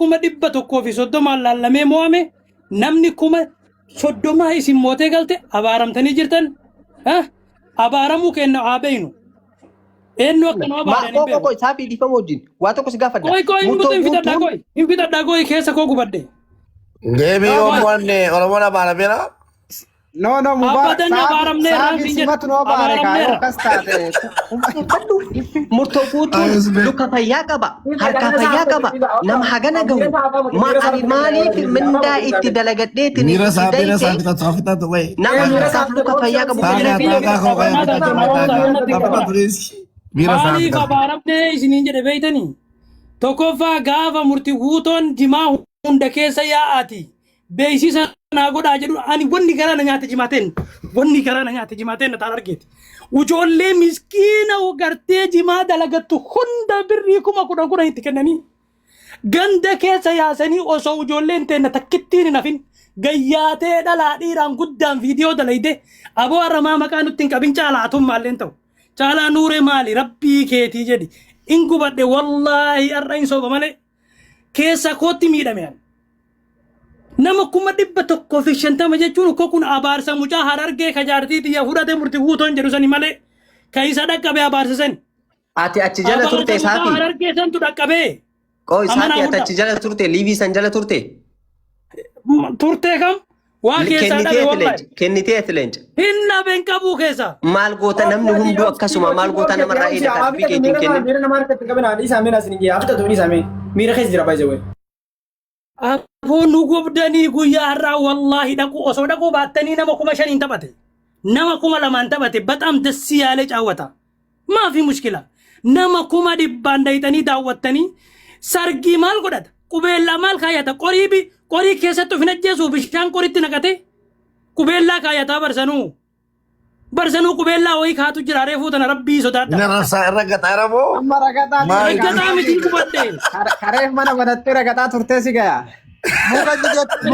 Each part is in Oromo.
kuma 130 laallamee mo'ame namni kuma 30 isin mootee galte abaaramtanii jirtan abaaramuu kenna abeenu eenyu akka nama baadhanii beeku koi saafii dhiifama wajjin waa tokko si gaafadha koi hin fitadhaa koi keessa koo gubadde deebii oomwanne oromoon abaarameera No, Mubarak. Sabi simat no Mubarak. Ayo kastate. murtoo guutuun luka fayyaa qaba harka fayyaa qaba nama hagana gahu maaliif mindaa itti dalagadheetiin miira saafii kan soofitatu wayi nama isaaf luka fayyaa qabu maaliif abaaramne isiniin jedhe beeytanii tokkoffaa gaafa murtii guutoon jimaa hunda keessa yaa'aati beeksisa naa godhaa jedhu ani wanni garaa na nyaate jimaateen na taal argeeti ujoollee miskiina gartee jimaa dalagattu hunda birrii 10,000 itti kennanii ganda keessa yaasanii osoo ujoolleen teenna takkittiin hin hafin gayyaatee dhalaa dhiiraan guddaan viidiyoo dalayde aboo arramaa maqaa nutti hin qabin caalaatum maalleen ta'u caalaa nuuree maali rabbii keetii jedhi in gubadhe wallaahi arra hin sooba malee keessa kootti miidhamean nama 150 jechuun ko kun abaarsa mucaa harargee kajaartii xiyya fudhate murtii guutoon jedhu sani malee ka isa dhaqqabe abaarsisan ati achi jala turte saafii harargee santu dhaqqabe qoi saafii ati achi jala turte liivii san jala turte kam waa keessa dhabe wallahi kennitee leenca hinna ben qabu keessa maal goota namni hunduu akkasuma maal goota namarraa eeda certificatein kennin miira nama harkatti qabana dhiisaa meen asin iyyaa afta tuun isaa mee miira keessa jira baay'ee wayi aboo nu gubdanii guyyaa har'aa wallaahi dhaqu osoo dhaquu baattanii nama 5,000 taphate nama 2,000 taphate baxam dassi yaalee caawwata maafi mushkila nama 100 daytanii daawwattanii sargii maal godhata qubeellaa maal kaayata qorii keessatti of hin ajjeesuu bishaan qoritti naqate qubeellaa kaayataa barsanuu qubeellaa wayii kaatu jira reefuu tana rabbii sodaadha narrasaa irra gaxaara moo amma ragataa miti gubadde kareef mana banattee ragataa turtee si gaya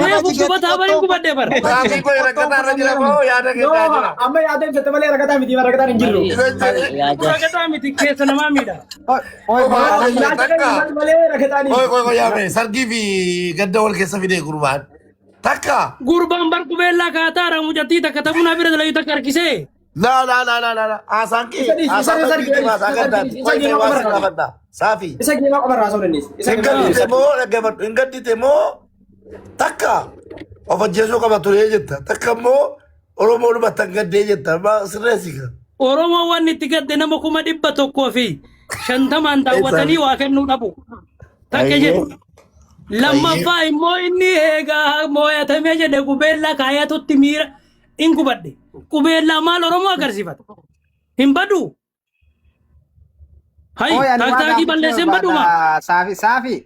reefu gubataa bari gubadde bar saafii koo ragataa irra jira moo yaada keessaa jira amma yaadeen jette malee ragataa miti ragataan hin jirru ragataa miti keessa namaa miidha koi yaame sargii fi gadda wal keessa fidee gurbaan takka gurbaan bar qubeellaa kaataara mucattii takka tabuna bira dalayu takka harkisee la asaanki saafii isa geema qabarraa soo dandeessi hingaddite moo takka of ajjeesuu qaba turee jetta takka immoo oromoo dhumatan gaddee jetta sirreessika oromoo waan itti gadde nama 150 daawwatanii waa kennuu dhabu takka jedhu lammaffaa immoo inni eegaa moo'atamee jedhe qubeellaa kaayatutti miira in gubadde qubeellaa maal oromoo agarsiifata hin badu hay taaktaakii balleesseen baduma saafii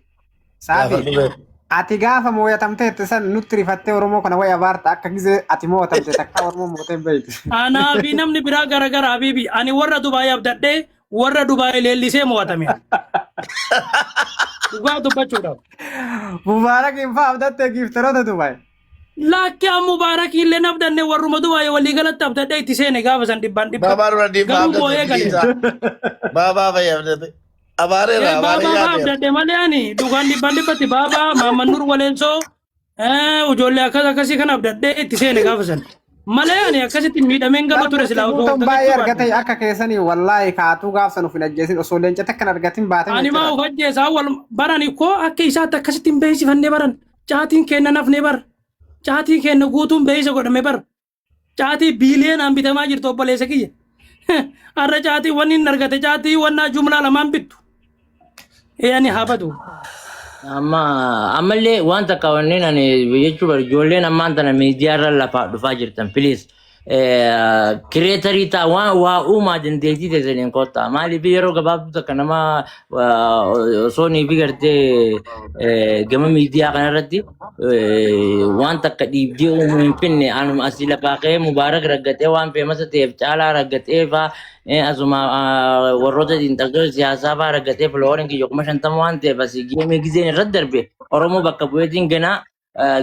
ati gaafa moo'atamte san nutti rifattee oromoo kana wayya baarta akka gizee ati moo'atamte takka oromoo moo'ateen beekti anaa fi namni biraa garagara habiibi ani warra dubaayii abdadhee warra dubaayii leellisee moo'atame dhugaa dubbachuudhaaf Mubarak infaa abdattee giiftaroota Dubaay. Lakki Mubarak illee nabdanne warruma Dubaay walii galatti abdadhee itti seene gaafa san dhibbaan dhibba. Baabaa dura dhibbaa baabaa fayyadamte. Abaareera baabaa abdadhee malee ani dhugaan dhibbaan dhibbatti baabaa Maammannuur Waleensoo ijoollee akkasii kan abdadhee itti seene gaafa san. Malee ani akkasitti miidhameen gaba ture silaa utuu baay'ee argatee akka keessanii wallaahi kaatuu gaafsan uf hin ajjeesin osoo leenca takkan argatin baatee ani maa uf ajjeesaa wal barani koo akka isaatti akkasitti hin beeksifannee baran caatiin kenna nafnee bar caatii kenna guutuun beeksisa godhame bar caatii biiliyeenaan bitamaa jirtu obboleessa kiyya har'a caatii wanni hin argate caatii wannaa jumlaa lamaan bittu ani habatu ammallee waan takka wanneen ani jechuudha ijoolleen ammaan tana miidiyaarra lafaa dhufaa jirtan please kireetarii ta'a waan waa uumaa dandeettii teessaniin kottaa maaliif yeroo gabaabduu takka nama osoo niifi gartee gama miidiyaa kanarratti waan takka dhiibdee uumuu hin finne anuma asii lafaa ka'ee Mubaarak raggatee waan feemasa ta'eef caalaa raggatee faa asuma warroota xiinxaltoota siyaasaa faa raggatee filoorin kiyya 50 waan ta'eef asii geemii gizeen irratti darbe Oromoo bakka bu'eetiin ganaa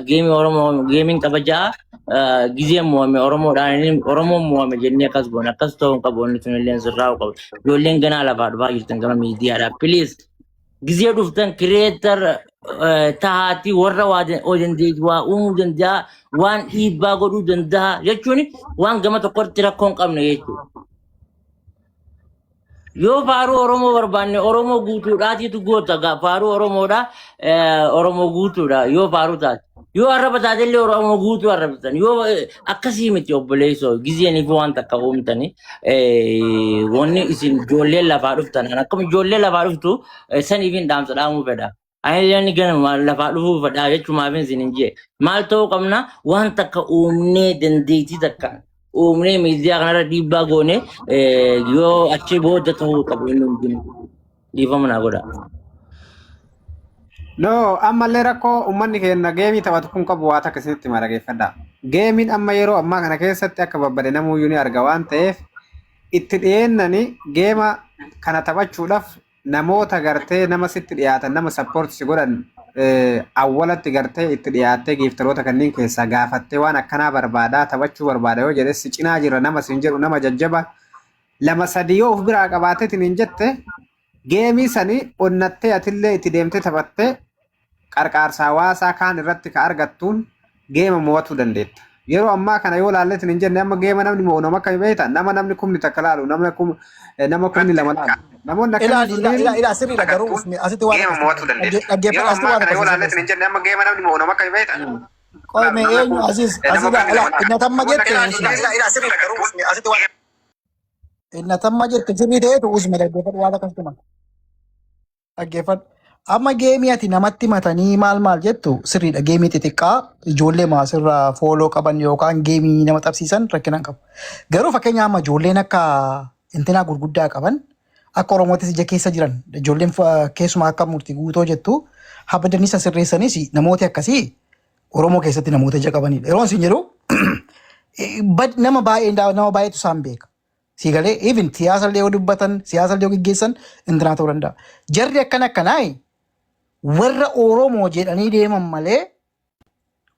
geemii Oromoo geemiin kabajaa gizeen mu'ame Oromoon mu'ame jennee akkas goone akkas ta'uun qabu wanni sun illee sirraa'u qabu ijoolleen ganaa lafaa dhufaa jirtan gama miidiyaadhaa please gizee dhuftan kireetar taati warra odandeeti waa uumuu danda'a waan dhiibbaa godhuu danda'a jechuun waan gama tokkotti rakkoo hin qabne jechuudha. Yoo faaruu Oromoo barbaanne Oromoo guutuudhaatiitu goota faaruu Oromoodha Oromoo guutuudha yoo faaruu taate. Yoo arraba taatellee Oromoo guutuu arrabatan yoo akkasii miti obboleessoo gizeenii fi waan takka uumtanii wanni isin ijoollee lafaa dhuftan akkuma ijoollee lafaa dhuftu saniif hin dhaamsa dhaamuu fedha. Ayyaanni ganama lafaa dhufuu fedha jechuumaaf isin hin jee maal ta'uu qabna waan takka uumnee dandeettii takka uumnee miidiyaa kanarra dhiibbaa goone yoo achi booda ta'uu qabu inni hundinuu dhiifama naa godha. No, ammallee rakkoo uummanni keenya geemii taphatu kun qabu waa takka isinitti marageeffadha. Geemiin amma yeroo ammaa kana keessatti akka babbade namuyyuu ni arga waan ta'eef itti dhiyeennani geema kana taphachuudhaaf namoota gartee nama sitti dhiyaatan nama sappoorti godhan awwalatti gartee itti dhiyaattee giiftaroota kanneen keessaa gaafattee waan akkanaa barbaadaa taphachuu barbaada yoo jedhe si cinaa jira nama siin jedhu nama jajjaba lama sadii yoo of biraa qabaateetiin hin jette geemii sanii onnattee atillee itti deemtee taphattee qarqaarsa hawaasaa kaan irratti ka argattuun geema mo'atuu dandeetta. Yeroo ammaa kana yoo laalleetiin hin jenne amma geema namni mo'u nama akka beektan nama namni kumni takka laalu nama kumni lama laalu. Namoonni ila sirriidha garuu asitti waan geema mo'atuu dandeetta. Yeroo ammaa kana yoo laalleetiin hin jenne amma geema namni mo'u nama akka beektan. qoy me eenyu ila innatamma jette ila sirriidha garuu asitti waan innatamma jette sirrii ta'eetu usme dhaggeeffadhu waan akkasuma dhaggeeffadhu. Amma geemii ati namatti matanii maal jettu sirriidha geemii xixiqqaa ijoollee maasirraa fooloo qaban yookaan geemii nama tapsiisan rakkinaan qabu. Garuu fakkeenya amma ijoolleen akka intinaa gurguddaa qaban akka Oromootis ija keessa jiran ijoolleen keessumaa akka murtii guutoo jettu habadanii sirreessanis namooti akkasii Oromoo keessatti namoota ija qabanidha. Yeroo isin jedhu nama baay'eetu isaan beeka. Siigalee even siyaasallee yoo dubbatan siyaasallee yoo gaggeessan intinaa ta'uu danda'a. Jarri akkanaa warra Oromoo jedhanii deeman malee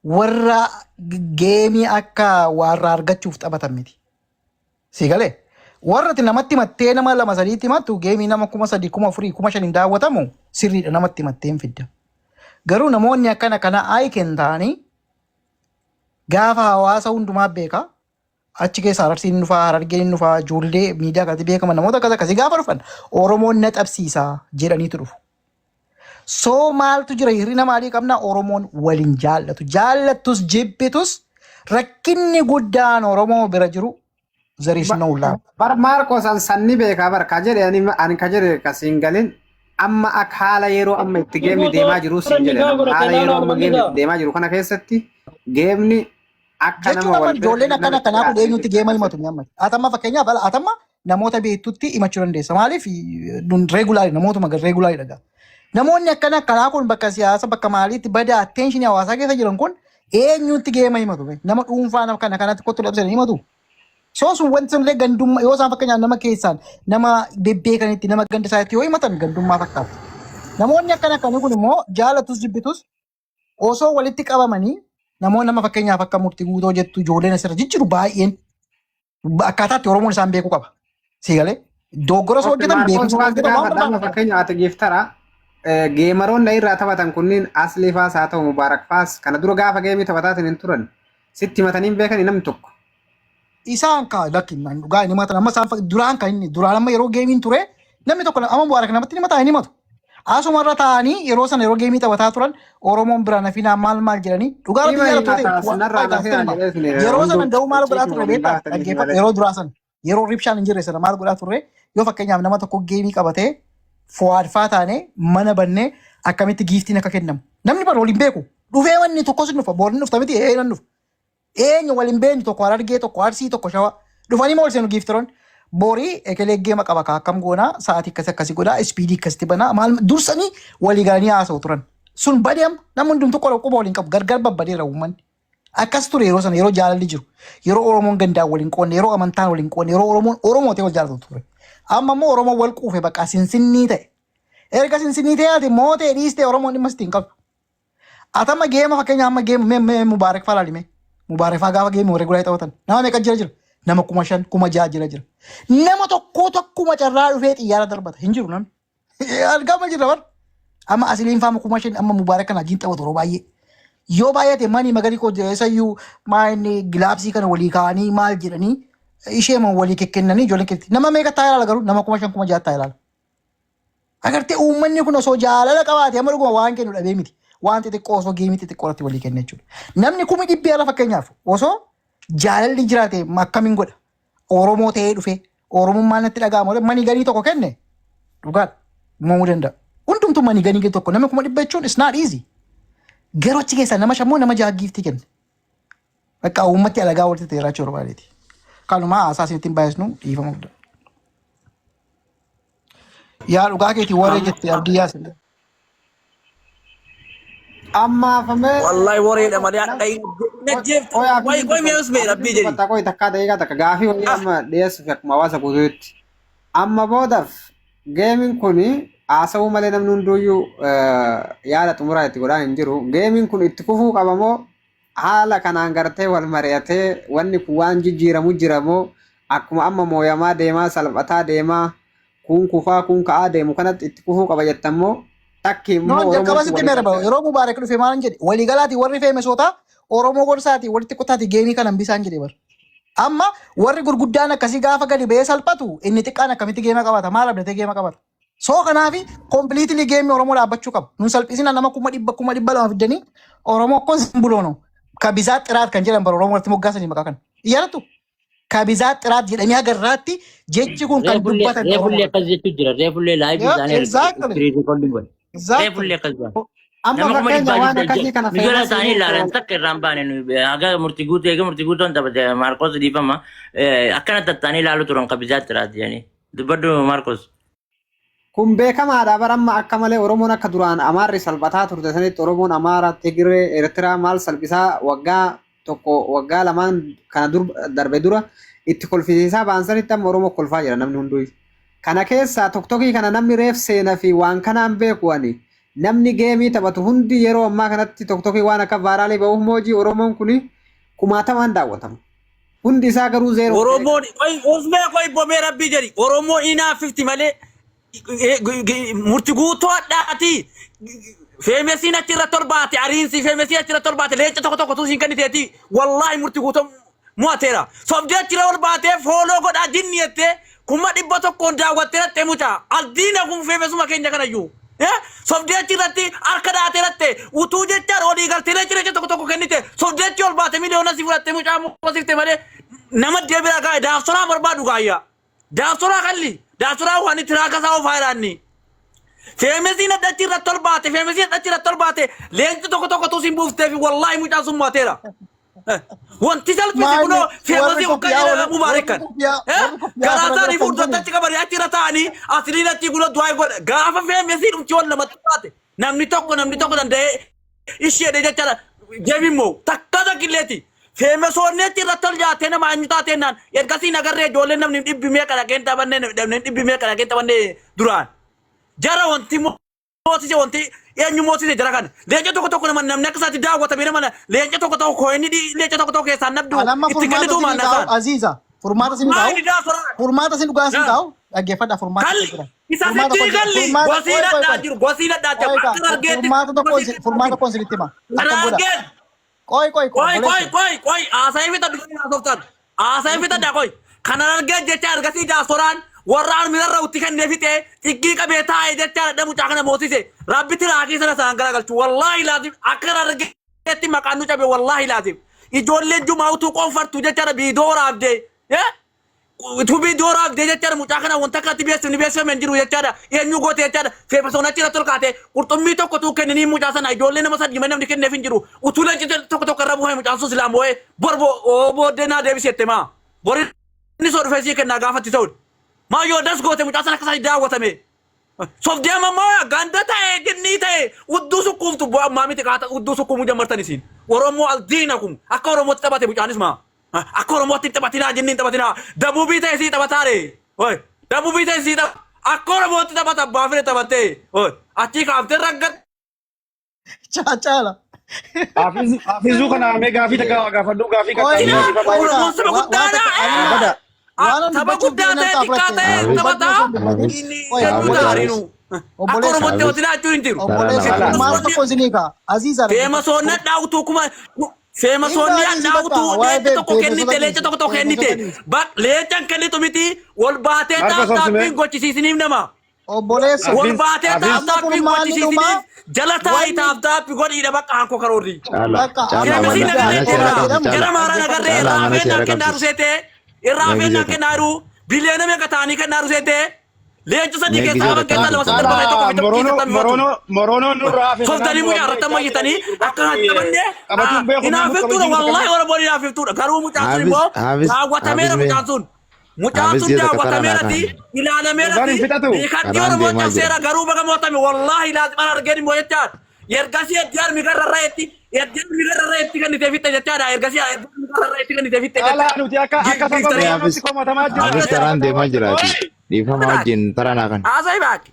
warra geemii akka warra argachuuf taphatan miti. Siigalee warra namatti mattee nama 2-3 mattu geemii nama 3,000, 4,000, 5,000 daawwatamu sirriidha namatti mattee hin fidda. Garuu namoonni akkana aayiken ta'anii gaafa hawaasa hundumaa beeka achi keessa Arsiin dhufaa Harargeen dhufaa ijoollee miidiyaa kanatti beekaman namoota akkasii gaafa dhufan Oromoon na qabsiisaa jedhaniitu dhufu. So maaltu jira hirrina maalii qabna Oromoon waliin jaallatu jaallattus jibbitus rakkinni guddaan Oromoo bira jiru zariis na ullaa. Bar Maarqos an sanni beekaa bar ka jedhe ani ka jedhe ka siin galin amma akka haala yeroo amma itti geemni deemaa jiru siin jedhe haala yeroo amma geemni deemaa jiru kana keessatti geemni akka nama wal ijoolleen akkanaa kun eenyutti geema himatu amma atamma fakkeenyaaf atamma namoota beektutti himachuu dandeessa maaliif reegulaari namootuma reegulaari dhagaa. Namoonni akkanaa kun bakka siyaasa bakka maaliitti bada attention hawaasaa keessa jiran kun eenyutti geema himatu nama dhuunfaa nama kanatti kottu dhabsan himatu. Sun wanti sunillee gandummaa yoo isaan fakkeenyaaf nama keessaan nama bebbeekanitti nama ganda isaatti yoo himatan gandummaa fakkaata. Namoonni akkanaa kun immoo jaallatus jibbitus osoo walitti qabamanii namoonni nama fakkeenyaaf akka murtii guutoo jettu ijoolleen asirra jijjiiru baay'een akkaataatti Oromoon isaan beekuu qaba. Siigalee dogoggora soo hojjetan beekumsa hojjetan fakkeenyaaf ati giftara geemaroonni irraa taphatan kunniin Aslee faas haa ta'u Mubaarak faas kana dura gaafa geemii taphataatiin hin turan sitti himatanii beekanii namni tokko. Isaan kaa lakkin dhugaa inni himatan amma isaan duraan amma yeroo geemiin ture namni tokko amma Mubaarak namatti himataa hin himatu. Asumarra ta'anii yeroo sana yeroo geemii taphataa turan Oromoon biraan hafinaa maal jedhanii dhugaa yeroo sana ga'u maal godhaa turre beektaa dhaggeeffata yeroo duraa sana yeroo ribshaan hin jirre sana maal godhaa turre yoo fakkeenyaaf nama tokko geemii qabatee fo'aadfaa taanee mana bannee akkamitti giiftiin akka kennamu namni bara waliin beeku dhufee wanni tokko sin dhufa boorni dhufta miti eenyuun dhufa eenyu waliin beekni tokko Harargee tokko Arsii tokko Shawaa dhufanii moo seenu giiftiroon borii ekelee geema qaba akkam goonaa sa'aatii akkasii godhaa ispiidii akkasitti banaa maal dursanii walii galanii haasa'u turan sun badeem namni hundumtuu quba waliin qabu gargar babbadeera uummanni akkas ture yeroo sana yeroo jaalalli jiru yeroo Oromoon gandaan waliin qoonne yeroo amantaan waliin qoonne yeroo Oromoo ta'e wal jaalatu ture. Amma immoo Oromoo wal quufe bakka sinsinnii ta'e. Erga sinsinnii ta'e mootee dhiistee Oromoon dhimma sitti hin qabdu. Atama geema fakkeenyaaf amma geema Mubaarak faa laalime. Mubaarak faa gaafa geema reegulaa taphatan. Nama meeqa jira? Nama 5,000 6,000 jira. Nama tokkuma carraa dhufee xiyyaara darbata hin jiru namni. Argama jira bar. Amma asiliin faama kuma shan amma Mubaarak kana jiin taphatu yeroo baay'ee. Yoo baay'ate manii magarii koo eessayyuu maayinni gilaapsii kana walii kaa'anii maal jedhanii ishee walii kennanii ijoolleen keessatti. Nama meeqa taa'ee ilaala garuu nama kuma shan kuma ja'a taa'ee ilaala. Agartee uummanni kun osoo jaalala qabaate amma dhuguma waan kennu dhabee miti. Waan xixiqqoo osoo geemii xixiqqoo irratti walii kenna jechuudha. Namni kuma dhibbi ala fakkeenyaaf osoo jaalalli jiraate akkamiin godha? Oromoo ta'ee dhufee Oromummaan natti dhaga'amu manii ganii tokko kenne dhugaadha uumamuu danda'a. Hundumtuu manii ganii tokko nama kuma dhibba jechuun is not easy. Garuu achi keessaa nama shammoo nama jaha giiftii kenne. Bakka uummatti alagaa walitti ta'e jiraachuu barbaadeeti. Kanumaa haasaa isinitti baay'isnu dhiifama guddaa. Yaa dhugaa keetii warree jettee abdii yaasin. Amma fame wallahi wareedha malee dhaqai najjeef way mees mee rabbii jedhi takka takka daqiiqaa takka gaafii wayii amma dhiyeessuuf akkuma hawaasa guutuutti. Amma boodaaf geemiin kuni haasa'uu malee namni hunduuyyuu yaada xumuraa itti godhaa hin jiru. Geemiin kun itti kufuu qabamoo haala kanaan gartee wal mari'atee wanni kun waan jijjiiramu jiramoo akkuma amma mooyamaa deemaa salphataa deemaa kun kufaa kun ka'aa deemu kanatti itti kufuu qaba jettammoo takki immoo Oromoo jalqaba sitti meeraba yeroo Mubaarak dhufe maal jedhe waliigalaati warri feemesoota Oromoo gorsaati walitti qotaati geemii kana bisaan jedhe bar. Amma warri gurguddaan akkasii gaafa gadi ba'ee salphatu inni xiqqaan akkamitti geema qabata maal abdatee geema qabata. So kanaafi completely geemii Oromoo dhaabbachuu qaba. Nun salphisina nama kuma dhibba lama fiddanii Oromoo akkon simbuloono. Kabizaat xiraat kan jedhan bar Oromoo irratti moggaasanii maqaa kana. Iyyaalatu kabizaat xiraat jedhanii agarraatti jechi kun kan dubbatan. Reefullee akkas jechuu jira. Reefullee laayivii isaanii riikooldiin godhe. Reefullee akkas jira. amma fakkeenya waan akkasii kana Ijoollee isaanii ilaalan takka irraan baane haga murtii guutuu eega murtii guutuun taphate Maarkos dhiifama akkana tattaanii ilaalu turan kabizaat xiraat jedhanii dubbaddu Maarkos. kun beekamaadha baramma akka malee Oromoon akka duraan Amaarri salphataa turte sanitti Oromoon Amaara Tigiree Eertiraa maal salphisaa waggaa tokko waggaa lamaan kana darbe dura itti kolfisiisaa ba'an sanitti amma Oromoo kolfaa jira namni hunduu. Kana keessaa tokkokkii kana namni reef seenaa fi waan kanaan beeku ani namni geemii taphatu hundi yeroo ammaa kanatti tokkokkii waan akka vaaraalee ba'uuf moojii Oromoon kuni kumaatamaan daawwatama. Hundi isaa garuu zeero. Oromoon osmee koi bomee rabbii jedhi Oromoo inaa 50 malee murti guutuu addaati. Feemesiin achirra torbaate ariinsi feemesiin achirra torbaate leenca tokko tuusiin kanniteeti wallahi murti guutuu mo'ateera. Sobdee achirra ol baatee fooloo godhaa jinni jettee kuma dhibba tokkoon daawwattee rattee mucaa aldiina kun feemesuma keenya kanayyuu. Sobdee achirratti harka daatee rattee utuu jechaan olii galtee leenca tokko kennite sobdee achi ol baate miliyoona si fudhattee mucaa moosifte malee nama deebiraa gaa'e daafsoraa barbaadu gaayyaa. Daafsoraa kalli daafsoraa waan itti raakasaa of haaraanni. Feemesiin achirra tolbaate feemesiin achirra tolbaate leenci tokko tuusiin buuftee fi wallahi mucaan sun mo'ateera. Wanti salphisi kunoo feemesii hukkaa Mubaarekan. Garaasaanii fuulduratti achi qabanii achirra taa'anii asiliin achi kunoo du'aa godha gaafa feemesii dhumti wal namatti baate namni tokko danda'ee isheedhe jechaadha jeemimmoo takka takkilleeti. Feemesoonni achirra tol jaatee nama eenyu taateenaan ergasii nagarree ijoolleen namni dhibbi meeqa dhaqeen taphannee duraan. Jara wanti mootise wanti eenyu mootise jara kana leenca tokko nama namni akka isaatti daawwatame nama leenca tokko koonni leenca tokko keessaan nabdu itti kennitu maanna isaan. Aziza furmaata sin taa'u furmaata sin dhugaa sin taa'u dhaggeeffadha furmaata. Kalli isa sitti galli gosiidhaa jiru gosiidhaa jiru akka argeetti. Furmaata tokko sinitti hima. Argeen. Koi asai fita bisina softan asai fita da koi kana arge jecha argasi da soran warraan mirarra utti kan nefite tiggi qabe taa'e jecha da mucaa kana mootise rabbi tiraakii sana san garagalchu wallahi lazim akkana argeetti maqaanu cabe wallahi lazim ijoolleen jumaa'utu qonfartu jecha biidoo raabde tubii doo raabde jecha mucaa kana wanta akkatti beessifame hin jiru jecha eenyu goote jecha feefasoon achirra tolkaate qurxummii tokko tuu kennanii mucaa sana ijoollee nama sadii namni kenneef hin jiru utuu leenci tokko irra bu'ee mucaan sun silaa moo'ee booddee naa deebisette maa bori inni soo dhufee sii kennaa gaafatti ta'udha maa yoo das goote mucaa sana akka isaanii daawwatame sobdeema moo ganda ta'e jinnii ta'e udduu sukkuuftu bu'aa maa miti kaata udduu sukkuumuu jammartan isiin Oromoo aldiina kun akka Oromootti taphate mucaanis maa akka Oromootti taphatinaa jinniin taphatinaa dabuubii ta'e sii taphataare dabuubii ta'e sii akka Oromootti taphata baafire taphattee achii kaaftee raggat. Caala. Hafizuu kana mee gaafii takka gaafadhu gaafii kakka. Oromoon saba guddaadha. Saba guddaa ta'e xiqqaa ta'e taphataa inni hedduu taariinu. Akka Oromootti hooti laachuu hin jiru. Obboleessa maal tokko isinii kaa? Aziizaa. Feemasoonni dhaawutuu kuma feemasoonni dhaawutuu leenca tokko kennite leenca tokko kennite. Leencan kennitu miti wal baatee taa'uudhaaf gochisiisiniif nama. Obboleessa. Wal baatee taa'uudhaaf gochisiisiniif jala taa'ii taa'uudhaaf godhiidha bakka hankoo karoorri. Feemasiin nagarree jara maara nagarree irraa feennaan kennaa ruseetee irraa feennaan kennaa jiru biliyoona meeqa ta'anii kennaa ruseetee. Leenca sadii keessaa bakkeessa lama sadii darbamee tokko Morono nurraa fi softanii mucaa irratti mayyitanii akka qabannee hinaafiftuudha wallahi Oromoon hinaafiftuudha garuu mucaan sun immoo daawwatameera mucaan sun daawwatameerati ilaalameerati beekadhii Oromoon cabseera garuu baga mootame wallahi laazimana argeen immoo jechaadha ergasii eddiyaar migarra irratti kennitee fitte jechaadha ergasii migarra irratti kennitee fitte jechaadha. Difama wajjin taranaa kan. Asai baaki.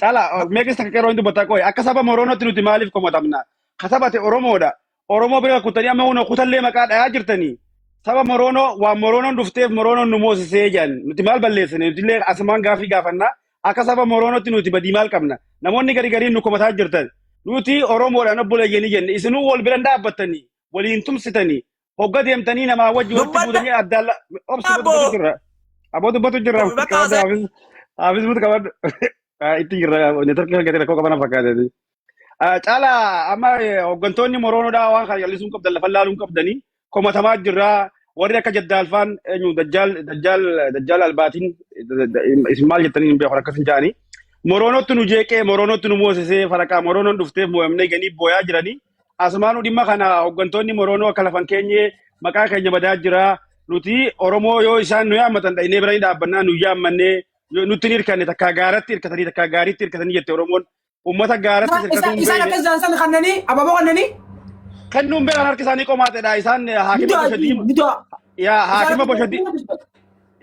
Cala meeqis takka yeroo inni dubbataa qoy akka saba Moroonotti nuti maaliif komatamna? Kasabate Oromoodha. Oromoo bira kutanii amma hunda kutallee maqaa dhayaa jirtanii. Saba Moroonoo waan Moroonoon dhufteef Moroonoon nu moosisee jedhan nuti maal balleessine nuti illee asumaan gaafii gaafannaa akka saba Moroonotti nuti badii maal qabna? Namoonni gariin nu komataa jirtan. Nuti Oromoodhaan obboleeyyanii jenne isinuu wal bira dhaabbattanii waliin tumsitanii hogga deemtanii namaa wajji walitti buutanii addaalla obsi jirra. Aboo dubbatu jirra. Haafis butu qabadhu. Itti jirra. Neetworkii kan gadi rakkoo qaban fakkaatati. Caala amma hooggantoonni Moroonoodhaa waan kana jallisuun qabdan lafa laaluun qabdanii komatamaa jirra. Warri akka Jaddaalfaan Dajjaal Albaatiin isin maal jettanii hin beeku akkas hin jaanii. Moroonotti nu jeeqee Moroonotti nu moosisee faraqaa Moroonoon dhufteef mo'amnee ganii booyaa jiranii. Asumaanuu dhimma kana hooggantoonni Moroonoo akka lafan keenyee maqaa keenya badaa jira. Nuti Oromoo yoo isaan nu yaammatan dhaynee bira dhaabbannaa nu yaammannee nutti ni hirkanne takkaa gaaratti hirkatanii takkaa gaariitti hirkatanii jette Oromoon uummata gaaratti hirkatuun beekne. Isaan akka isaan kannanii ababoo kannanii. Kennuun beekan harki isaanii qomaatedha isaan haakima boshadii. Yaa haakima boshadii.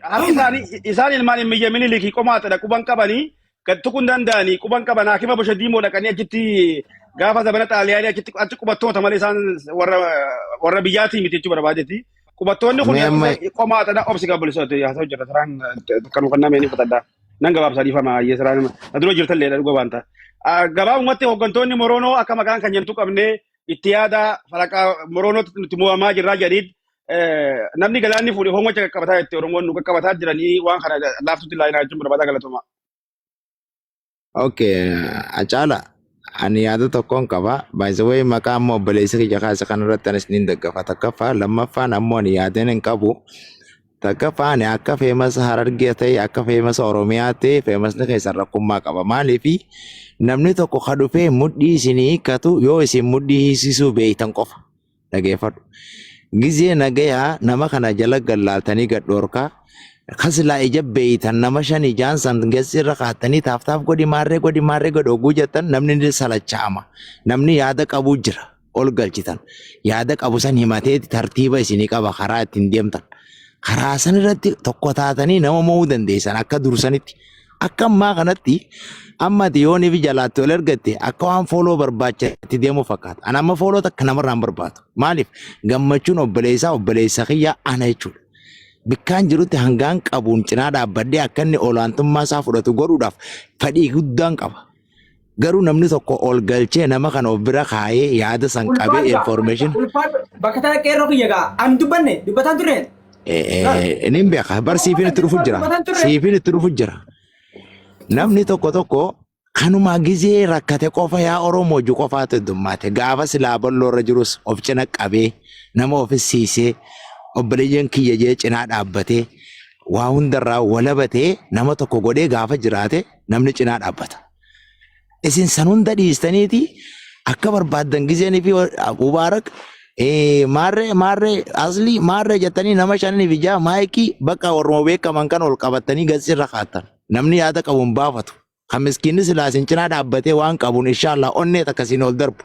Harki isaanii isaan ilmaan hin miyyamini liikii qomaatedha quban qabanii gad tuquu hin danda'anii quban qaban haakima boshadii moo dhaqanii achitti gaafa zabana xaaliyaanii achi qubattoota malee isaan warra biyyaatii miti jechuu barbaadetti. Kubattoonni kun qomaatadha obsi gabbalisooti haa ta'u jira saraan kan ufannaa ni fudhadha nan gabaabsaa dhiifama hayyee saraan aduroo jirtallee dhuga waanta gabaabumatti hooggantoonni Moroonoo akka maqaan kan jentu qabnee itti yaada faraqaa Moroonotti nuti mo'amaa jirraa jedhiit namni galaanni fuudhee homocha qaqqabataa jettee Oromoon nu qaqqabataa jiranii waan kana laaftutti laayinaa jechuun barbaadaa galatuma. Okay, Acaala. Ani yaada tokkoon qaba. By the way, maqaa ammoo obboleessa kiyya kaasa kanarratti anis ni daggafa. Takkaffaa lammaffaan ammoo ani yaadeen hin qabu. Takkaffaa ani akka feemasa Harargee ta'e akka feemasa Oromiyaa ta'e feemasni keessan rakkummaa qaba. Maaliifi namni tokko ka dhufee mudhii isinii hiikkatu yoo isin mudhii hiisisuu beeytan qofa. Dhageeffadhu. Gizee nagayaa nama kana jala gallaaltanii gadhoorkaa. Kasilaa ija beeytan nama shanii jaansan geessirra kaatanii taaftaaf godhi maarree godhoguu jettan namni ni salachaama. Namni yaada qabu jira ol galchitan. Yaada qabu san himateeti tartiiba isinii qaba karaa ittiin deemtan. Karaa san irratti tokko taatanii nama mo'uu dandeessan akka dursanitti. Akka ammaa kanatti amma yoonii fi jalaatti ol ergatte akka waan fooloo barbaachatti deemu fakkaata. Ani amma fooloo takka namarraan barbaadu. Maaliif gammachuun obboleessa kiyyaa ana jechuudha. Bikkaan jirutti hangaan qabuun cinaa dhaabbadhee akka inni olaantummaa isaa fudhatu godhuudhaaf fedhii guddaan qaba. Garuu namni tokko ol galchee nama kana of bira kaayee yaada san qabee information. Bakka tana qeerroo kiyya gaa ani dubbataan turreen. Inni hin beeka bar siifin itti dhufu jira. Namni tokko kanuma gizee rakkate qofa yaa Oromoo ju qofaatu heddummaate gaafa silaa balloorra jirus of cina qabee nama ofisiisee. Obboleeyyan kiyya jee cinaa dhaabbatee waa hundarraa walabatee nama tokko godhee gaafa jiraate namni cinaa dhaabbata. Isin san hunda dhiistaniiti akka barbaaddan gizeenii fi Mubaarak maarree jettanii nama shanii fi ja'a maayikii bakka Oromoo beekaman kan ol qabatanii gatsirra kaattan. Namni yaada qabuun baafatu. Kan miskiinni silaa isin cinaa dhaabbatee waan qabuun inshaallah onnee akkasiin ol darbu.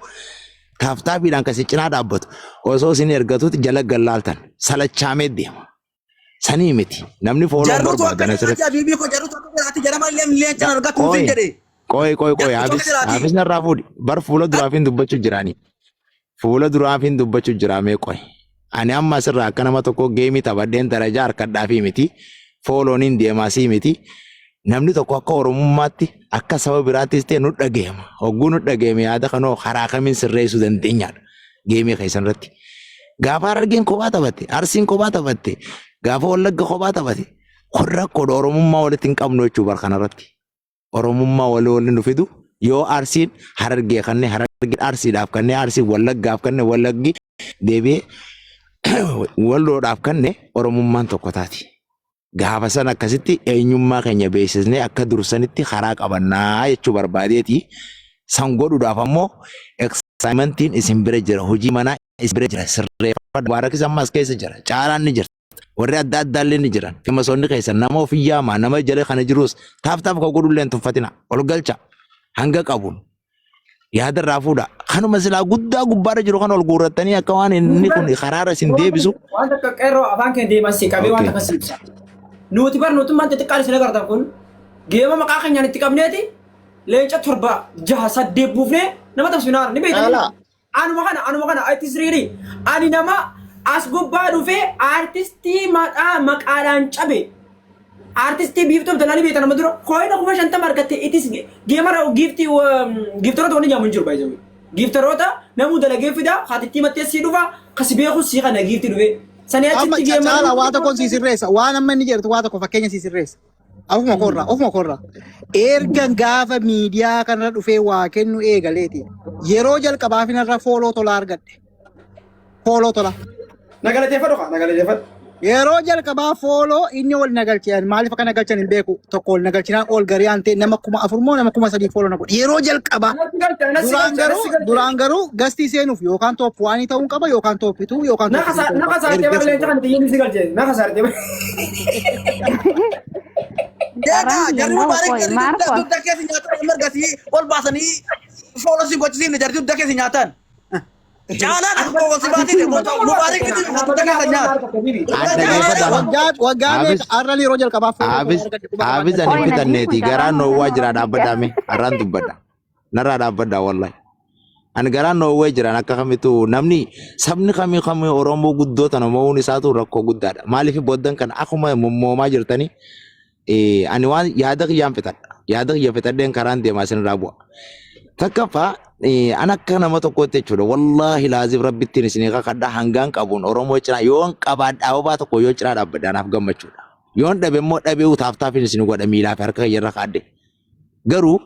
Taaftaafiidhaan kasi cinaa dhaabbatu osoo isin ergatuutti jala gallaaltan salachaamee deema. Sanii miti namni fooloon barbaadan asirratti. Haafis narraa fuudhi bar fuula duraafiin dubbachuu jiraanii. Fuula duraafiin dubbachuu jiraamee qoy. Ani amma asirraa akka nama tokko geemii taphadheen darajaa harkadhaafii miti. Foolooniin deemaasii miti. namni tokko akka oromummaatti akka saba biraattis ta'e nu dhageema. Hogguu nu dhageeme yaada kanoo karaa kamiin sirreessuu dandeenyaadha. Geemii keessan irratti. Gaafa Harargeen kophaa taphatte, Arsiin kophaa taphatte, gaafa Wallagga kophaa taphate. Kun rakkoodha oromummaa walitti hin qabnu jechuu bara kanarratti. Oromummaa walii nu fidu yoo Arsiin Harargee kanneen Harargeen Arsiidhaaf kanneen Arsiin Wallaggaaf kanneen Wallaggi deebi'ee walloodhaaf kanneen oromummaan tokko taati. Gaafa sana akkasitti eenyummaa keenya beeksisnee akka dursanitti karaa qabannaa jechuu barbaadeeti. San godhuudhaaf ammoo eksaayimentiin isin bira jira. Hojii manaa isin bira jira. Sirreeffadha. Waarakis ammas keessa jira. Caalaan ni jira. Warri adda addaallee ni jiran. Fimasoonni keessa nama ofii yaamaa nama jala kana jirus taaf ka godhullee hin tuffatina. Ol galcha hanga qabuun yaada irraa fuudha. Kanuma silaa guddaa gubbaarra jiru kan ol guurrattanii akka waan inni kun karaarra isin deebisu. Wanta qeerroo afaan keenya deeman si qabee wanta akkasii ibsa. Nuti barnootummaan xixiqqaan isin agartan kun geema maqaa keenyaan itti qabneeti leenca 7 6 8 buufnee nama tabsinaara ni beekani. Anuma kana artist riiri ani nama as gubbaa dhufee artistii maqaadhaan cabe artistii biiftuu talaalii beektan nama dura koina kuma 50 argatte itis geemara giiftaroota wanni jaamu hin jiru baay'ee giiftaroota namuu dalagee fida haatitti mattee sii dhufa kasi beeku sii kana giifti dhufee. Amma caala waa tokkoon si sirreessa. Waan amma inni jedhu waa tokko fakkeenya si sirreessa. Ofuma korra. Ergan gaafa miidiyaa kanarra dhufee waa kennu eegaleeti. Yeroo jalqabaaf irra fooloo tola argadhe. Fooloo tola. Nagalateeffadhu. Yeroo jalqabaa fooloo inni ol nagalchan maaliif akka nagalchan hin beeku tokko ol nagalchinaan ol garii aantee nama 4,000 moo nama 3,000 fooloo nagodhe. Yeroo jalqabaa duraan garuu gastii seenuuf yookaan toop waanii ta'uun qaba yookaan tooppituu yookaan Nakasaartee malee kan xiyyiin si galchee nakasaartee. Jarri mubaarak dugda keessa nyaatan margasii ol baasanii fooloo si gochisiifne jarri dugda keessa nyaatan. Jaalaan akka si baatee mubaarak dugda keessa nyaatan. Waggaan arraan yeroo jalqabaa Haafis ani fitanneeti garaan noowwaa jira dhaabbadhaame arraan dubbadha. Narraa dhaabbadha wallahi. Ani garaan noowwee jiran akka kamitu namni sabni kamii Oromoo guddoota namoonni isaatu rakkoo guddaadha. Maaliif booddan kana akkuma mummoomaa jirtanii ani waan yaada kiyyaan fitadha. Yaada kiyya fitadheen karaan deemaa isinirraa bu'a. Takkaffaa an akka nama tokkotti jechuudha. Wallaahi laazim rabbittiin isinii kakadhaa hangaan qabuun Oromoo cinaa yoon qabaadhaa obaa tokko yoo cinaa dhaabbadhaa naaf gammachuudha. Yoon dhabe immoo dhabee utaaftaafin isin godha miilaa fi harka kiyyarra kaadde. Garuu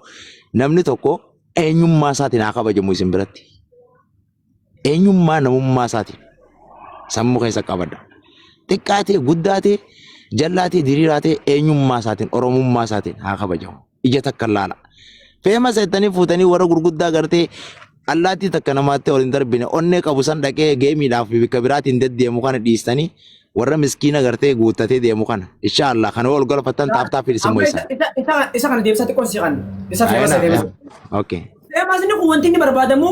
namni tokko eenyummaa isaatiin haa kabajamu isin biratti. Eenyummaa namummaa isaatiin sammuu keessa qabadha. Xiqqaatee guddaatee jallaatee diriiraatee eenyummaa isaatiin oromummaa isaatiin haa kabajamu. Ija takka laala. Feema seettanii fuutanii warra gurguddaa gartee allaattii takka namaatti ol hin darbine onnee qabu san dhaqee geemiidhaaf bikka biraatiin deddeemu kana dhiistanii warra miskiina gartee guuttatee deemu kana inshaallah kana wal galfattan taaftaaf isin mo'isa. Isa kana deebisatti qoonsi kan isa fe'amasa deebisa. Okay. Fe'amasni kun wanti inni barbaadamu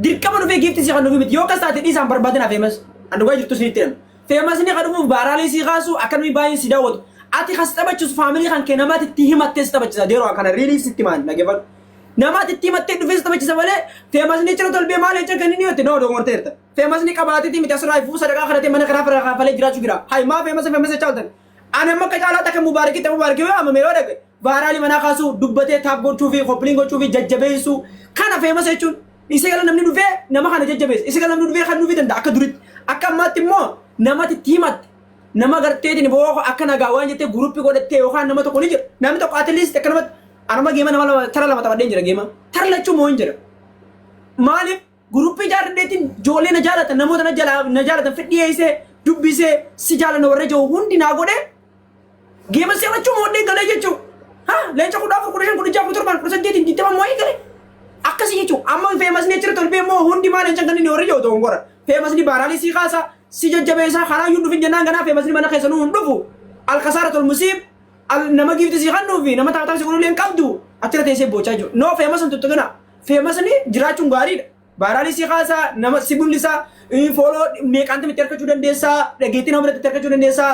dirqama dhufee giifti si kan dhufi miti yoo kas taate dhiisaan barbaadana fe'amas andugaa jirtu si ittiin. Fe'amasni kan dhufuuf baaraalee si kaasu akkanumii baay'ee si daawwatu. Ati kas taphachuus faamilii kan kee namaatti itti himattee si taphachisa deeroo kana riilii sitti maan dhageeffadhu. Namaatti itti himattee dhufee si taphachisa malee fe'amasni cina tolbee maal jecha kan inni yotte noo dogoorteerta. Fe'amasni qabaatiitii miti asirraa ifuu sadaqaa kadhatee mana karaa fira kaafalee jiraachuu jira. Hayi maa fe'amasa chaaltan. Ani amma akka caalaa takka mubaarakitti yoo amame yoo dhaqe baaraalii manaa kaasuu dubbatee taap gochuu fi koppiliin gochuu fi jajjabeessuu kana fe'amasa jechuun isa gala namni dhufee nama kana jajjabeessa isa gala namni dhufee kan dhufee danda'a akka duritti akka ammaatti immoo namatti itti himatte nama garteetiin boo akka nagaa waan jettee guruppii godhattee yookaan nama tokko ni jira namni tokko atileest akka namatti anuma geema nama tara lama taphadheen jira geema tara lachuu moo hin jira maaliif guruppii jaaladheetiin ijoollee na jaalatan namoota na jaalatan fidhiyeessee dubbisee si jaalanna warra jiru hundi naa godhee geema si lachuu moo dhee galee jechuun leenca kudhaaf kudha 17 kudha 18 moo galee akkasii jechuun amma feemasni jira tolbee moo hundi maal leenca kan inni warra jiru ta'uu ngora feemasni baaraalee si kaasa si jajjabeessa karaa yuun dhufin jennaan ganaa feemasni mana keessa nuun dhufu alkasaara tol musiib nama giifti si kan nuufi nama taphataaf si kunuuleen qabdu achirra teessee boochaa jiru noo feemasan tuttu gana feemasni jiraachuun gaariidha baaraalee si kaasa nama si bullisaa fooloo meeqaanta mitti harkachuu dandeessaa dhageettii nama biratti harkachuu dandeessaa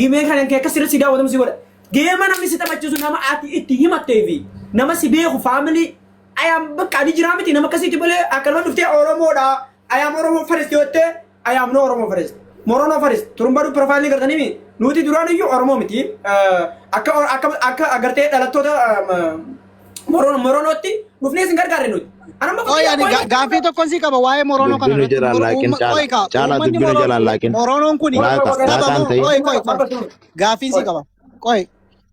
gimee kan akka sirri si daawwatamu si godha geema namni si taphachiisu nama ati itti himattee fi nama si beeku faamilii ayam bakka adi jira miti nama akkasitti malee akkanuma dhuftee Oromoodha ayam Oromoo Forest yottee ayam no Oromoo Forest Morono Forest turumbaadhu profaayilii gartanii nuti duraan iyyuu Oromoo miti akka agartee dhalattoota Moronootti dhufnee isin gargaarre nuti. Gaaffii tokkoon si qaba waa'ee Moronoo kana Dubbinu jalaan laakiin caalaa dubbinu jalaan laakiin. Moronoon kun gaaffii si qaba.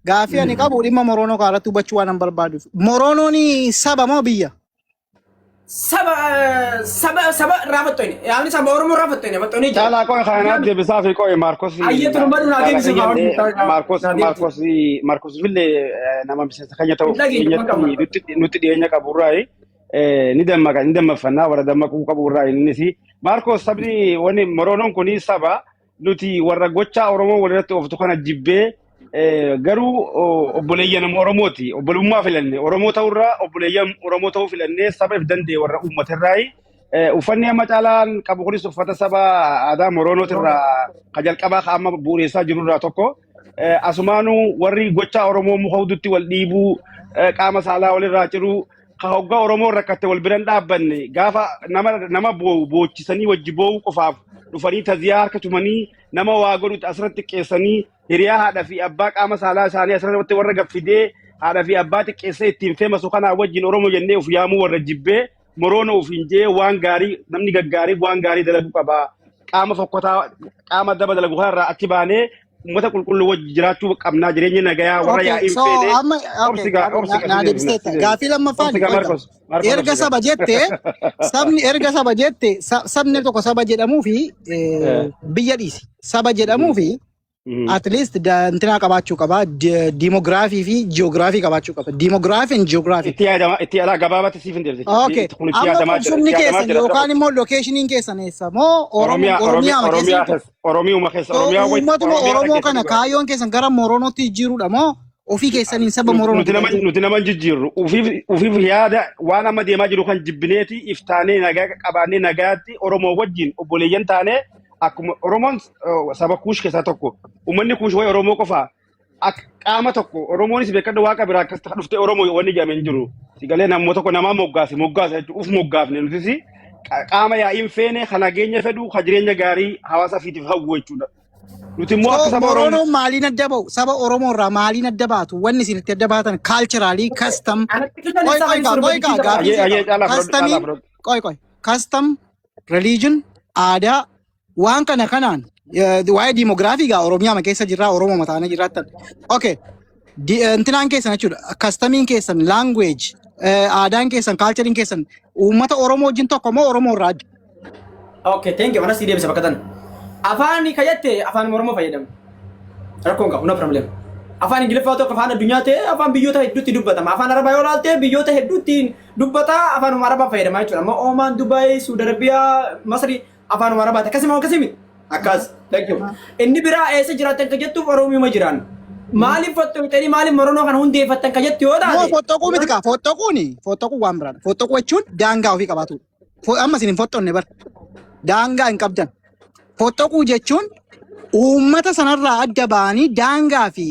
Gaaffii ani qabu dhimma Moronoo kanarratti hubachuu waan barbaaduuf. Moronoon saba moo biyya? Saba raafattoonni. Yaani saba Oromoo raafattoonni. Raafattoonni jira. Caalaa qoy kanaa deebisaa fi qoy Maarkos. Ayyatu numbadu naa deebisee Maarkos Ville nama miseensa keenya ta'uuf nutti dhiyeenya qaburraayi. Ni dammaqfannaa warra dammaquu qaburraayi innis. Maarkos sabni wanni Moronoon kuni saba nuti warra gochaa Oromoo walirratti ooftu kana jibbee garuu obboleeyyan Oromooti. Obbolummaa filanne Oromoo ta'urraa obboleeyyan Oromoo ta'uu filannee saba if danda'e warra uummatirraayi. Uffanni amma caalaan qabu kunis uffata saba aadaa Moronootirraa ka jalqabaa ka amma bu'uureessaa jirurraa tokko. Asumaanuu warri gochaa Oromoo muka hudutti wal dhiibuu qaama saalaa walirraa ciruu ka hoggaa Oromoo rakkatte wal biran dhaabbanne gaafa nama boochisanii wajji boo'uu qofaaf dhufanii taziyaa harka tumanii nama waa godhutti asirratti xiqqeessanii hiriyaa haadha fi abbaa qaama saalaa isaanii asirratti warra gaffidee haadha fi abbaa xiqqeessee ittiin feemasu kanaa wajjin Oromoo jennee uf yaamuu warra jibbee Moroonoo uf hinjee waan gaarii namni gaggaarii waan gaarii dalaguu qabaa qaama fokkotaa qaama daba dalagu kanarraa achi baanee ummata qulqulluu wajji jiraachuu qabnaa jireenya nagayaa warra yaa'iin fedhe. Gaaffii lammaffaan erga saba jette sabni erga saba jette sabni tokko saba jedhamuu fi biyya dhiisi saba jedhamuu fi at least intina qabaachuu qaba demograafii fi ji'oogiraafii qabaachuu qaba demograafii and ji'oogiraafii. Itti alaa gabaabatti siif hin deebite. Okay. Amma qubsumni keessan yookaan immoo lokeeshiniin keessan eessa moo Oromiyaa keessa Uummatuma Oromoo kana kaayyoon keessan gara Moronootti jijjiiruudha moo ofii keessaniin saba Moronootti? Nuti nama jijjiirru ufiif yaada waan amma deemaa jiru kan jibbineeti iftaanee nagaa qabaannee nagaatti Oromoo wajjin obboleeyyan taanee akkuma Oromoon saba kuush keessaa tokko uummanni kuush waa'ee Oromoo qofaa qaama tokko Oromoonis beekadha waaqa biraa akkas dhuftee Oromoo wanni jedhamee hin jiru. Sigalee namoo tokko namaa moggaase jechuun uf moggaafne nutis qaama yaa'iin feene kan nageenya fedhu kan jireenya gaarii hawaasa fiitiif hawwu jechuudha. Nuti immoo akka saba Oromoo maaliin adda ba'u? Saba Oromoo irraa maaliin adda baatu? Wanni isin itti adda baatan culturally custom. Custom, religion, aadaa waan kana kanaan waa'ee demograafii gaa Oromiyaa keessa jirraa Oromoo mataana jiraattan. Okay. Intinaan keessan jechuudha. Customiin keessan language aadaan keessan culturein keessan uummata Oromoo wajjin tokko moo Oromoo irraa adda? Okay, thank you. Mana si deebisa bakka tan. Afaan kayatte afaan Oromoo fayyadamu. Rakkoon qabu, no problem. Afaan Ingiliffaa tokko afaan addunyaa ta'e afaan biyyoota hedduutti dubbatama. Afaan Arabaa yoo ilaalte biyyoota hedduutti dubbata afaan Arabaa fayyadama jechuudha. Amma Oman, Dubai, Saudi Arabia, Masri afaan Arabaati. Akkasuma akkas. Thank you. Inni biraa eessa jiraatan ka jettuuf Oromoo jiraan. Maaliif fottoqxanii maaliif Moronoo kana hundeeffattan ka jettu yoo taate? Fottoquu miti kaa fottoquu waan biraadha. Fottoquu jechuun daangaa ofii qabaatu. Amma isin hin fottonne bar. Daangaa hin qabdan. Fottoquu jechuun uummata sanarraa adda ba'anii daangaa fi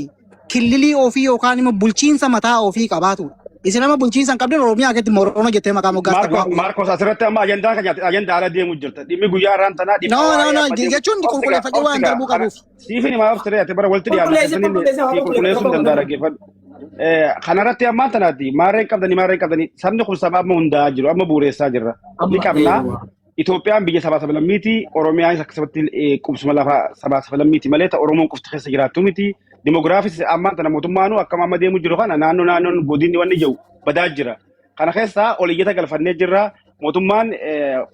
killilii ofii yookaan immoo bulchiinsa mataa ofii qabaatu. Isin nama bulchiinsa hin qabdan Oromiyaa keessatti Moronoo jettee maqaa moggaasta. Maarkos asirratti amma ajandaa ala deemu jirta. Dhimmi guyyaa irraan tanaa dhimma. No jechuun qulqulleeffadhee waan darbuu qabuuf. Siifin maaf ture ati bara walitti dhiyaatu qulqulleessuun danda'a dhaggeeffadhu. Kanarratti ammaan tanaatti maarreen qabdanii sabni kun saba amma hundaa jiru amma bu'uureessaa jirra. Ni qabna. Itoophiyaan biyya sabaa sablammiiti Oromiyaan akkasumatti qubsuma lafa sabaa sablammiiti malee ta Oromoon qofti keessa jiraattu miti. Demograafis ammaan tana mootummaanuu akkama amma deemu jiru kana naannoon godinni wanni jiru badaa jira. Kana keessaa oliyyata galfannee jirra. Mootummaan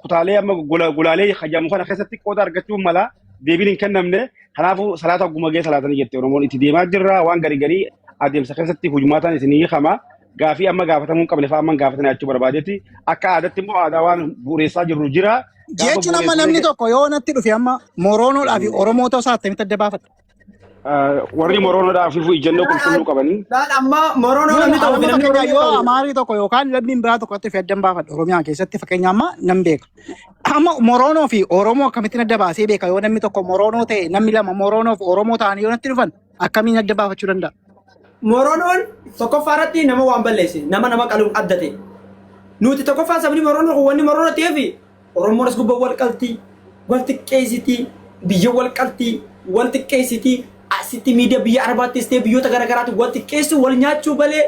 kutaalee amma gulaalee hajamu kana keessatti qooda argachuu mala deebiin hin kennamne. Kanaafuu salaata gumagee salaatanii jette Oromoon itti deemaa jirra. Waan garii adeemsa keessatti hujumaataan isinii hiikama. Gaafii amma gaafatamuu qabne fa'aa amma gaafatanii achuu barbaadetti akka aadaatti immoo aadaa waan bu'uureessaa jirru jira. Jechuun amma namni tokko yoo natti dhufe amma Moronoodhaa fi Oromoo ta'uu isaa attamitti adda baafata? Warri Moronoodhaa fi ijannoo qulqulluu qabanii. Amma Moronoo namni tokko yoo Amaarii tokko yookaan lammiin biraa tokko itti adda baafadha Oromiyaa keessatti fakkeenya amma nan beeka. Amma Moronoo fi Oromoo akkamittiin adda baasee beeka yoo namni tokko Moronoo ta'e namni lama Moronoo fi Oromoo ta'anii yoo natti dhufan akkamiin adda baafachuu danda'a? Moronoon tokkoffaa irratti nama waan balleesse nama qaluun addate. Nuti tokkoffaa sabni Moronoo wanni Moronoo ta'eef Oromoon as gubbaa wal qaltii, wal xiqqeessitii, biyya wal qaltii, wal xiqqeessitii, asitti miidiyaa biyya Arabaattis ta'e biyyoota garaagaraatti wal xiqqeessu wal nyaachuu malee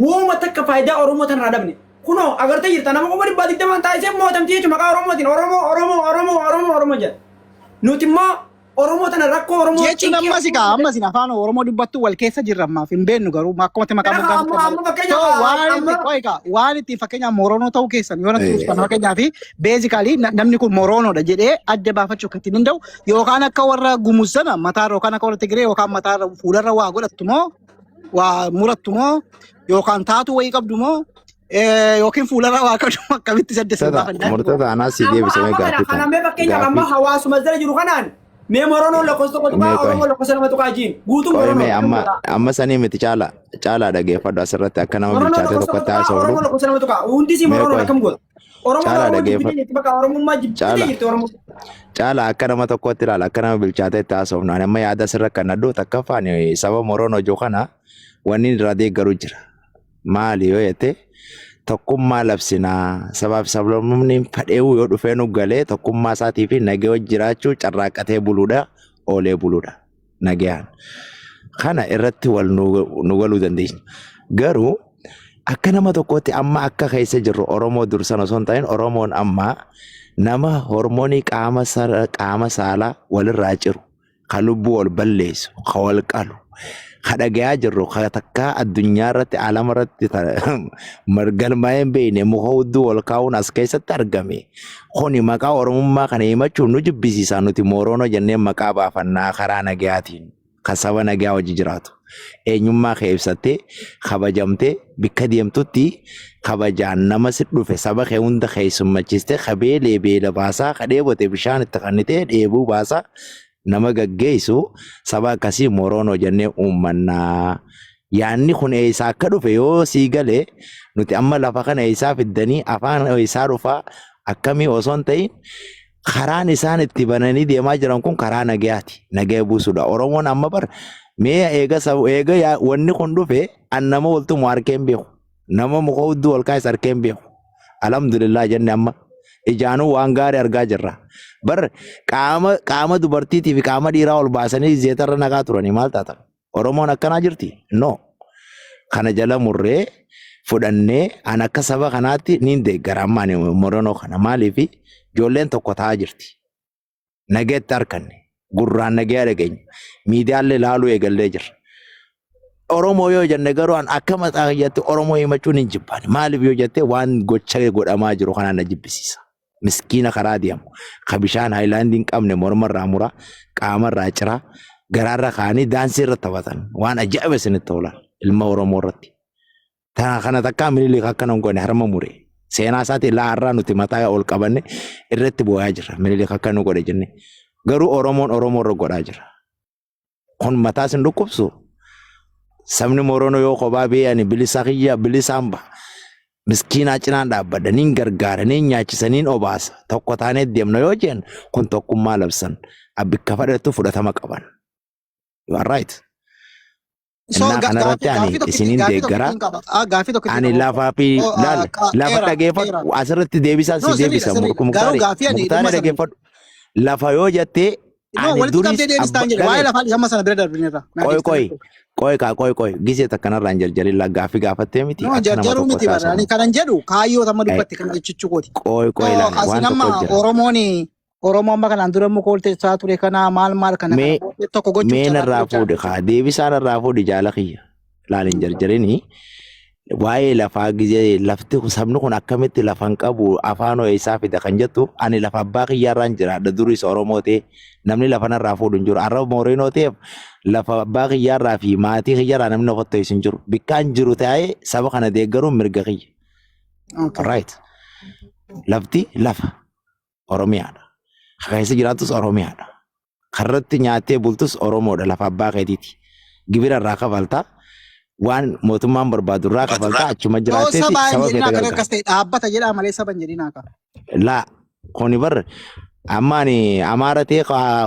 wooma takka faayidaa Oromoo tanarraa dhabne. Kunoo agartee jirta nama kuma dhibba digdamaan taa'isee mootamtii jechuun maqaa Oromootiin Oromoo jedha. Nuti immoo Oromoo tana rakkoo Oromoo jechuun ammas afaan Oromoo dubbattu wal keessa jirra ammaaf hin beeknu garuu akkuma maqaa waan ittiin fakkeenyaaf Moroonoo ta'uu keessan yoo natti dhuftan fakkeenyaaf beezikaalii namni kun Moroonoodha jedhee adda baafachuu kan ittiin danda'u yookaan akka warra Gumuz sana mataarra yookaan akka warra Tigiree yookaan mataarra fuularra waa godhattu moo waa murattu moo yookaan taatu wayii qabdu moo yookiin fuularra waa qabdu akkamitti saddeessa baafannaa. Murtata anaas deebisee gaaffii kana mee fakkeenyaaf amma hawaasuma jala jiru kanaan me Morono lakkoofsa qotuqaa Oromoo lakkoofsa nama tuqaa jiin guutuu Morono amma sanii miti caalaa dhageeffadhu asirratti akka nama bilchaatee tokkotti haasa'u Oromoo lakkoofsa nama tuqaa hundi si Morono akkam godha caalaa dhageeffadhu bakka Oromummaa jibbitee jirti Oromoo caalaa akka nama tokkotti ilaala akka nama bilchaatee itti haasa'u naan amma yaada asirra kan adduu takka afaan saba Morono joo kana wanni irraa deeggaru jira maali yoo jette tokkummaa labsinaa sabaaf sablammumni fadheewu yoo dhufee nu galee tokkummaa isaatii fi nagee jiraachuu carraaqatee buluudha oolee buluudha nagayaan kana irratti wal nu galuu dandeenya garuu akka nama tokkotti amma akka keessa jirru Oromoo dursan osoo hin ta'in Oromoon amma nama hormoonii qaama saalaa walirraa ciru kan lubbuu wal balleessu kan wal qalu kadhagayaa jirru takkaa addunyaa irratti alama irratti margalmaa'een beekne muka hudduu ol kaa'uun as keessatti argame kuni maqaa Oromummaa kana himachuun nu jibbisiisa nuti Moroonoo jennee maqaa baafannaa karaa nagayaatiin kan saba nagayaa wajji jiraatu eenyummaa kee ibsattee kabajamtee bikka deemtutti kabajaan nama si dhufe saba kee hunda keessummachiiste kabeelee beela baasaa kadheebote bishaan itti kannitee dheebuu baasaa nama gaggeessu saba akkasii Moroonoo jennee uummannaa yaanni kun eessaa akka dhufe yoo sii galee nuti amma lafa kana eessaa fiddanii afaan eessaa dhufaa akkamii osoo hin ta'in karaan isaan itti bananii deemaa jiran kun karaa nagayaati nagaya buusuudha Oromoon amma bar mee eega wanni kun dhufe an nama waltumu harkeen beeku nama muka hudduu ol kaa'es harkeen beeku alhamdulillah jenne amma ijaanuu waan gaarii argaa jirra bar qaama dubartiitii fi qaama dhiiraa ol baasanii zeetarra nagaa turanii maal taatan Oromoon akkanaa jirti no kana jala murree fudhannee an akka saba kanaatti niin deeggara ammaan Moroonoo kana maaliif ijoolleen tokko ta'aa jirti nageetti harkanne gurraan nagee dhageenya miidiyaalee laaluu eegallee jirra Oromoo yoo jenne garuu an akka mataa jette Oromoo himachuun hin jibbaan maaliif yoo jette waan gocha godhamaa jiru kanaan na jibbisiisa miskiina karaa deemu ka bishaan haayilaandii hin qabne mormarraa muraa qaamarraa ciraa garaarra kaanii daansii irratti taphatan waan ajaa'iba isinitti oolan ilma Oromoo irratti kana takkaa Minilik akkana hin goone harma muree seenaa isaatii laarraa nuti mataa ol qabanne irratti boo'aa jira Minilik akka nu godhe jenne garuu Oromoon Oromoo irra godhaa jira kun mataa sin dhukkubsu sabni Moroonoo yoo kophaa beeyani bilisaa kiyya bilisaan ba'a miskiinaa cinaan dhaabbadaniin gargaaraniin nyaachisaniin obaasa tokko taanee deemna yoo jeen kun tokkummaa labsan abbikka fadhattu fudhatama qaban you are right innaa kanarratti ani isiniin deeggaraa ani lafaa fi lafa dhageeffadhu asirratti deebisaa si deebisa muktaaree dhageeffadhu lafa yoo jettee ani duris Koy gisee takkanarraan jaljalilla gaaffii gaafattee miti jarjaru miti barani kanan jedhu kaayyoo tamma dubbatti kan jechuuchu kooti koy waan tokko Oromoon amma kanaan dura mukooltee isaa ture kana maal kana tokko gochuuf meena irraa fuudhe kaa deebisaan irraa fuudhe jaala kiyya laalin jarjarini waa'ee lafaa gisee lafti sabni kun akkamitti lafan qabu afaan isaa fida kan jettu ani lafa abbaa kiyyaarraan jiraadha duris Oromoo ta'e namni lafa narraa fuudhu hin jiru arraba Moroonoo ta'eef lafa abbaa kiyyaarraa fi maatii kiyyaarraa namni ofattoo hin jiru bikkaan jiru ta'ee saba kana deeggaruun mirga kiyya right lafti lafa Oromiyaadha keessa jiraattus Oromiyaadha karratti nyaattee bultus Oromoodha lafa abbaa keetiiti gibira irraa kafaltaa waan mootummaan barbaadu irraa kafaltaa achuma jiraattee saba keetii gargaara dhaabbata jedhaa malee saba hin jedhin akka laa kuni bar ammaani Amaara ta'e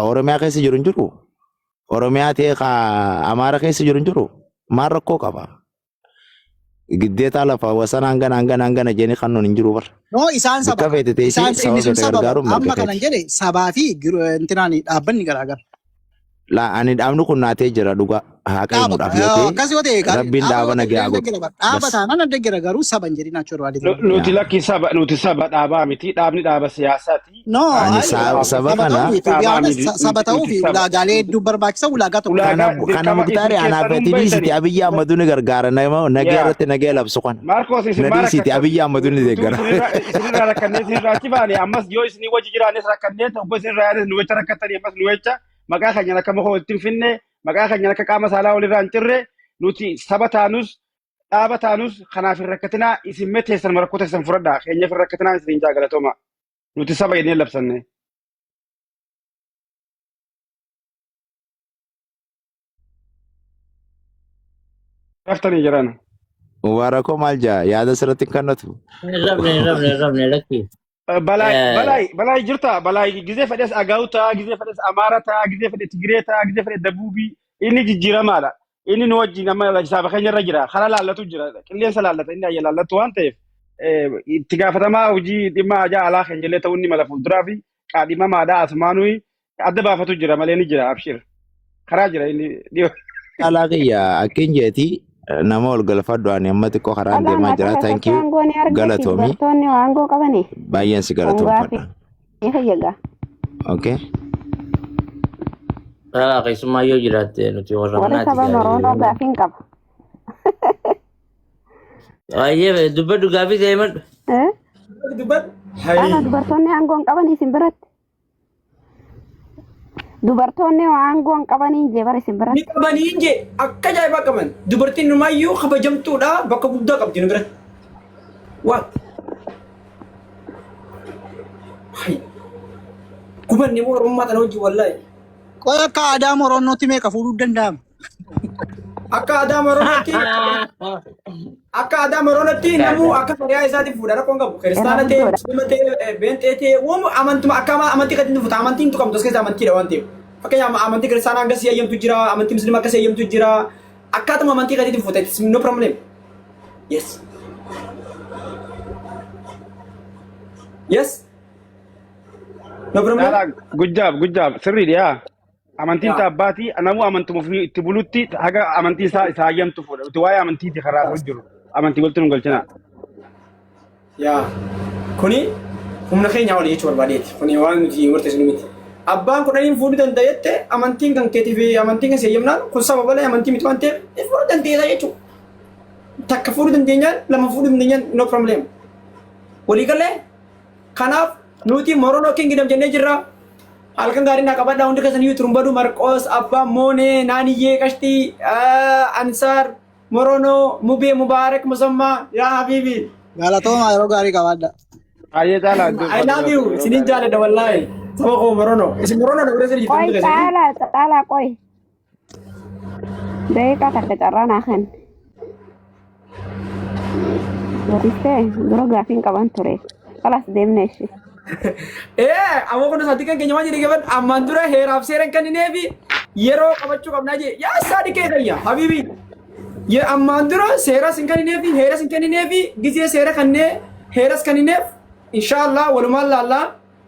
Oromiyaa keessa jiru hin jiru Oromiyaa ta'e Amaara keessa jiru hin jiru maal rakkoo qaba giddeetaa lafa wasana hangana jeni kan nun hin jiru bar no isaan saba isaan saba amma kanan jedhe sabaa fi intinaan dhaabbanni garaagara La ani dhaabnu kun naatee jira dhuga haqa himuudhaaf yoo ta'e Akkas yoo ta'e rabbiin dhaaba nagaa godhu. dhaabataa nan adda jira garuu saban jedhin achuu barbaade. Nuti lakki saba nuti saba dhaabaa miti dhaabni dhaaba siyaasaati. No, Ani saba kana saba ta'uu fi ulaagaalee hedduu barbaachisa ulaagaa tokko. kana muktaari anaaf tiriisiti Abiyyi Ahmadu ni gargaara nagaa irratti nagaa labsu kana. Marcos isin Nadiisiti Abiyyi Ahmadu ni deeggara. isinirraa rakkannee isinirraa achi baane ammas yoo isinii wajji jiraanes rakkannee ta'u isinirraa yaanes nu wecha rakkattanii ammas nu wecha maqaa keenyan akka muka walitti hin finne maqaa keenyan akka qaama saalaa walirraa hin cirre nuti saba taanus dhaaba taanus kanaaf hin rakkatinaa isin meteessan marakkoo teessan fudhadhaa keenyaaf hin rakkatinaa isin jaagalatooma nuti saba jennee labsanne. Raftanii jiran. Mubarakoo maal jaa yaada sirratti hin kannatu. Rabne lakki. Balai jirta balai gizee fedhes agauta gizee fedhes amarata gizee fedhes tigreta gizee fedhes dabubi inni jijjiiramaadha inni nu wajjin amma hisaaba keenya irra jira karaa laallatu jira qilleensa laallata inni ayya laallatu waan ta'eef itti gaafatamaa hojii dhimma ajaa alaa keenya illee ta'uu inni mala fuulduraa fi qaadhimamaadha asmaanuu adda baafatu jira malee ni jira abshir karaa jira inni dhiyoo. Alaa kiyya akkin jeeti nama ol galfadhu ani amma xiqqoo karaan deemaa jira thank you galatoomi baay'een si galatoomfadha. Okay. Keessumaa yoo jiraatte nuti warra manaati. Baay'ee dubbadhu gaaffii ta'e madhu. Dubartoonni aangoo hin qaban isin biratti. Dubartoonni aangoo hin qabanii jee bara isin biratti. Ni qabanii jee akka ajaa'ibaa qaban dubartiin numaayyuu kabajamtuudha bakka guddaa qabdi nu biratti. Waan. Gubanni moo oromummaa kana hojii wallaahi. Qoy akka aadaa Oromootti meeqa fuudhuu danda'ama? Akka aadaa Oromootti namuu akka fayyaa isaatiif fuudha rakkoon qabu. Kiristaana ta'e, muslima ta'e, beenxee ta'e waan amantuma akka amantii kan inni fuuta amantiin tuqamtu as keessaa amantiidha waan ta'eef. Fakkeenyaaf amantii kiristaanaa hanga siyayyamtu jira, amantii muslima akka siyayyamtu jira. Akkaatuma amantii katiitiin fuuta no problem. Yes. Yes. No problem. Good job. Sirriidha. Amantiin taabbaati namuu amantuma ofii itti bulutti haga amantii isaa hayyamtu fuudha. Uti waa'ee amantiiti karaa jiru. Amantii walitti nu galchina. Yaa kuni humna keenya olii jechuu barbaadeeti. Kuni waan nuti murteessinu miti. Abbaan kudhaniin fuudhuu danda'etti amantiin kan keetii fi amantiin kan siyayyamnaan kun sababa malee amantii miti waan ta'eef fuudhuu dandeessa jechuudha. Takka fuudhuu dandeenyaan lama fuudhuu dandeenyaan no problem. Waliigalee kanaaf nuti Moronoo Kingdom jennee jirra. Halkan gaarii naa qabadhaa hundi keessan iyyuu Turumbaduu Marqoos Abbaa Moonee Naaniyyee Qashtii Ansaar Moronoo Mubee Mubaarak Musammaa yaa Habiibi. Galatooma yeroo gaarii qabadha. Baay'ee caalaa. I love you. Isinin jaaladha wallaahi. Saba koo Moronoo. Isin Moronoo na bireessa jirtu hundi keessan. Xaalaa qoy. Deeqaa takka carraa naa kenna. Waristee dura gaafiin qaban ture. Kalas deemne ishee. Amma kun sadi kan keenya waan jedhe gaban ammaan dura heeraaf seeran kenninee fi yeroo qabachuu qabnaa jee yaa saadi kee kayya habiibi. Ye ammaan dura seeras hin kenninee fi heeras hin kenninee fi gizee seera kannee heeras kennineef inshallah walumaan laallaa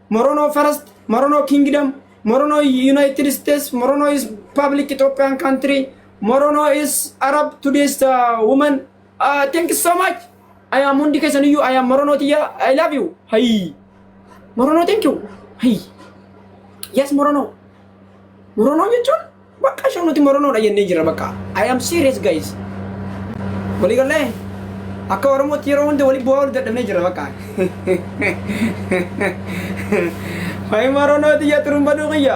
Moronoo first Moronoo Kingdom Moronoo United States Moronoo is public Ethiopian country Moronoo is Arab today's woman. Thank you so much. I am hundi keessan iyyuu I am Moronoo tiyya I love you. Hayy. Moronoo thank you. Hey. Yes Moronoo. Moronoo jechuun bakka ishee nuti Moronoo dha jennee jirra bakka. I am serious guys. Walii galee akka Oromootti yeroo hundi walii bu'aa wal dadhabnee jirra bakka. Hay Moronoo tiyya Turumbaduu qiyya.